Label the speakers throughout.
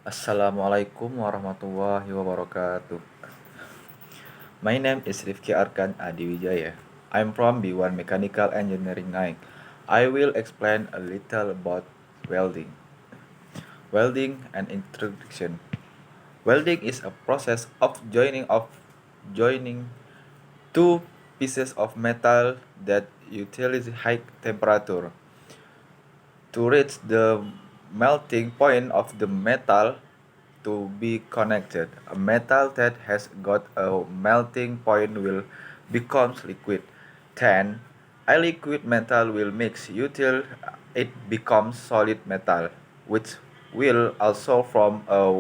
Speaker 1: Assalamualaikum warahmatullahi wabarakatuh. My name is Rifki Arkan Adiwijaya. I'm from B1 Mechanical Engineering 9. I will explain a little about welding. Welding and introduction. Welding is a process of joining two pieces of metal that utilize high temperature. To reach the melting point of the metal to be connected. A metal that has got a melting point will becomes liquid. Then a liquid metal will mix until it becomes solid metal, which will also form a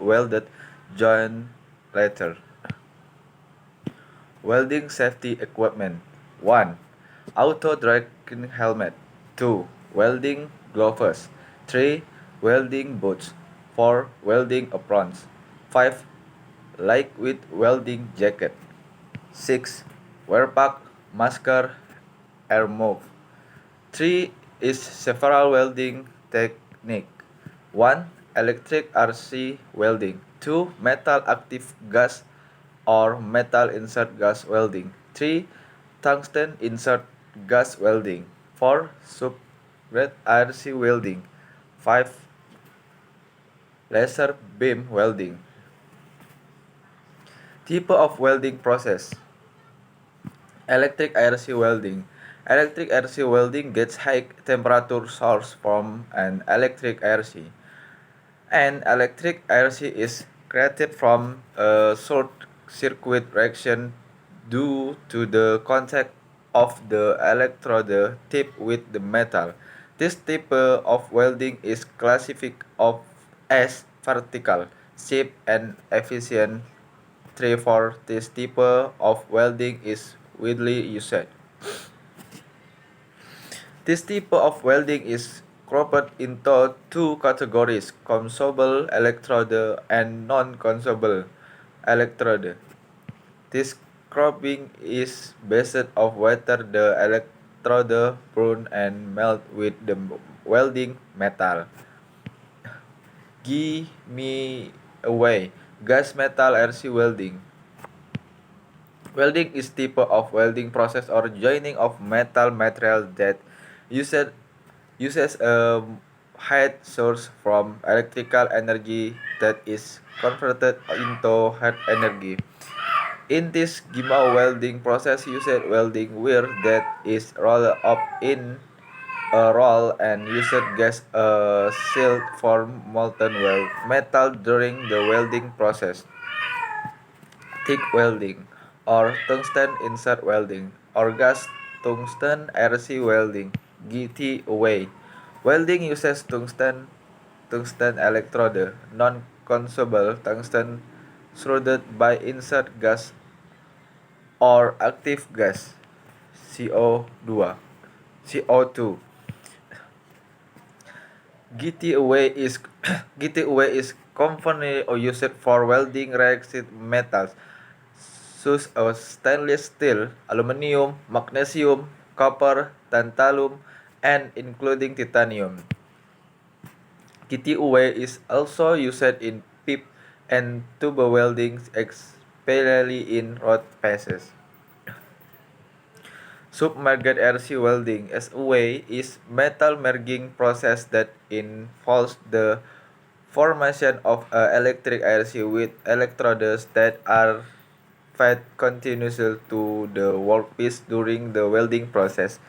Speaker 1: welded joint later. Welding safety equipment. 1. Auto dragging helmet. 2. Welding gloves. 3. Welding boots. 4. Welding aprons. 5. Liquid welding jacket. 6. Wear pack, masker, air move. 3 is several welding technique. 1. Electric RC welding. 2. Metal active gas or metal insert gas welding. 3. Tungsten insert gas welding. 4. Subgrade RC welding. 5. Laser beam welding. Type of welding process. Electric RC welding. Electric RC welding gets high temperature source from an electric RC. An electric RC is created from a short circuit reaction due to the contact of the electrode tip with the metal. This type of welding is classified as vertical, cheap and efficient. Therefore, this type of welding is widely used. This type of welding is grouped into two categories: consumable electrode and non-consumable electrode. This grouping is based on whether the electrode burn and melt with the welding metal. Give me away. Gas metal RC welding. Welding is type of welding process or joining of metal material that uses uses a heat source from electrical energy that is converted into heat energy. In this gamma welding process uses welding wire that is rolled up in a roll and used gas shield for molten metal during the welding process. TIG welding or tungsten insert welding or gas tungsten RC welding GTOA. Welding uses tungsten electrode, non-consumable tungsten surrounded by insert gas or active gas CO2. CO2. GTOA is GTOA is commonly used for welding reactive metals such as stainless steel, aluminum, magnesium, copper, tantalum, and including titanium. GTOA is also used in pipe and tube welding, especially in road passes. Submerged RC welding (SUW) is metal merging process that involves the formation of an electric RC with electrodes that are fed continuously to the workpiece during the welding process.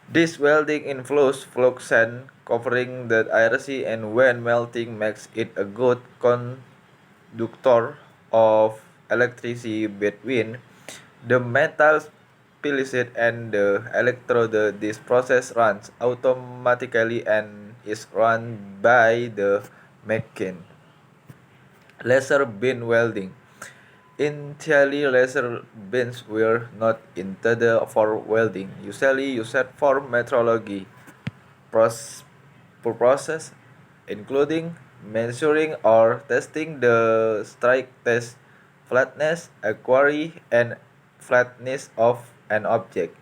Speaker 1: This welding influences fluorescent covering the RC and when melting makes it a good conductor of electricity between the metal pellicet and the electrode. This process runs automatically and is run by the machine. Laser beam welding. Initially, laser beams were not intended for welding, usually used for metrology purposes, including measuring or testing the strike test flatness, quarry, and flatness of an object.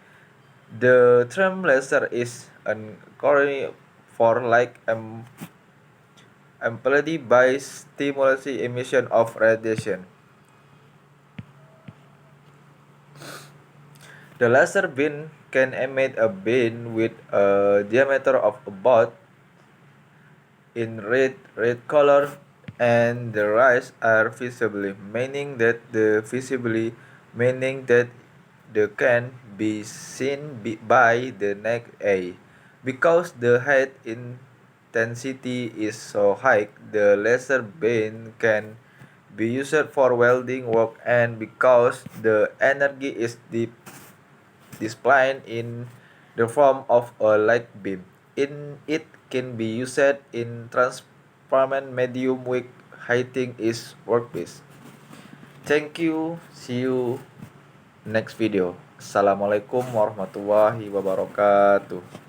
Speaker 1: The term laser is an acronym for like amplified by stimulation emission of radiation. The laser beam can emit a beam with a diameter of about in red color, and the rays are visible, meaning that they can be seen by the naked eye. Because the height intensity is so high, the laser beam can be used for welding work, and because the energy is displayed in the form of a light beam. It can be used in transparent medium with heating is workpiece. Thank you. See you next video. Assalamualaikum warahmatullahi wabarakatuh.